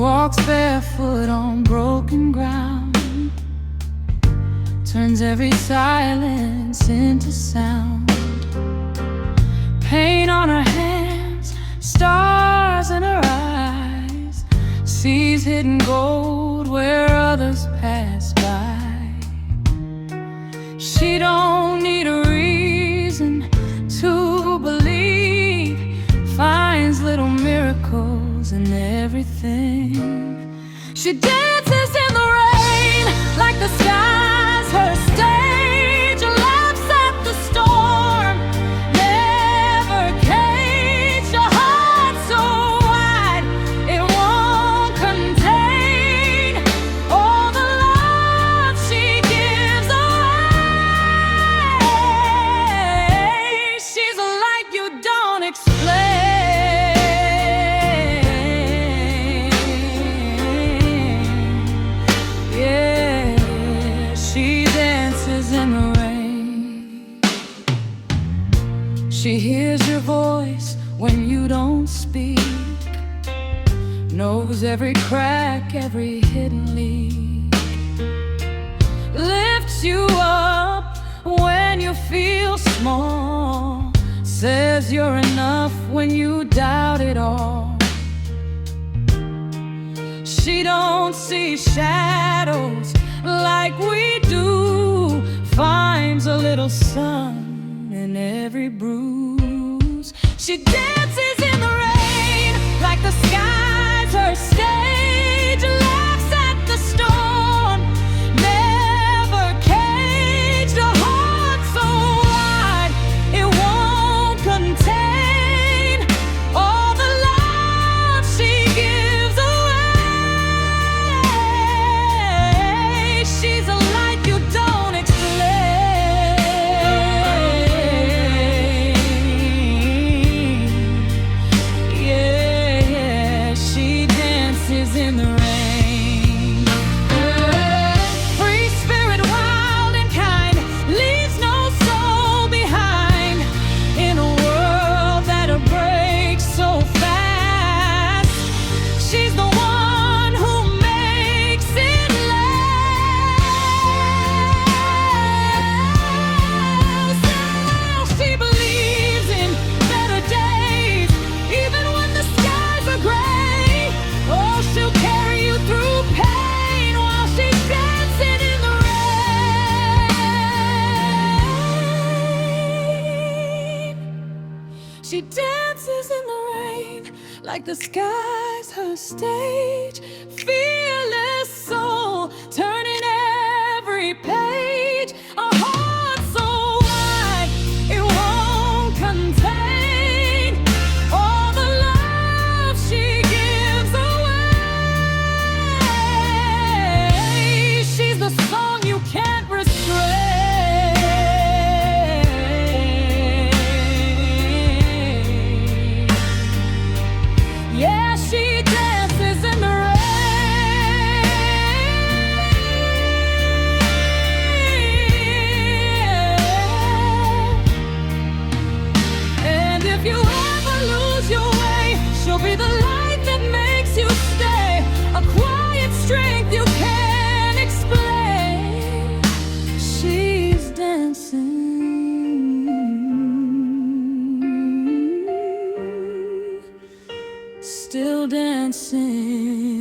walks barefoot on broken ground, turns every silence into sound. Pain on her hands, stars in her eyes, sees hidden gold where others pass by. She don't need a reason to believe, finds little miracles in everything. She dances in the rain like the sky's her stage, laughs at the storm, never caged, a heart so wide it won't contain all the love she gives away. She's a light you don't explain. She hears your voice when you don't speak, knows every crack, every hidden leak, lifts you up when you feel small, says you're enough when you doubt it all. She don't see shadows like we do, finds a little sun in every bruise. She dances in the rain like the sky's her stage, laughs at the storm, never caged, a heart so wide it won't contain all the love she gives away. She's a light you don't explain. In the rain, free spirit, wild and kind, leaves no soul behind in a world that'll break so fast. She's the one who makes it last. She believes in better days, even when the skies are gray. Oh, she'll carry you through pain while she's dancing in the rain. She dances in the rain like the sky's her stage, fearless soul turning every page, a heart so wide it won't contain all the love she gives away. She's the song you can't restrain. Yeah, she dances in the rain. And if you ever lose your way, she'll be the light that makes you stay, a quiet strength you can't explain. She's dancing, still dancing.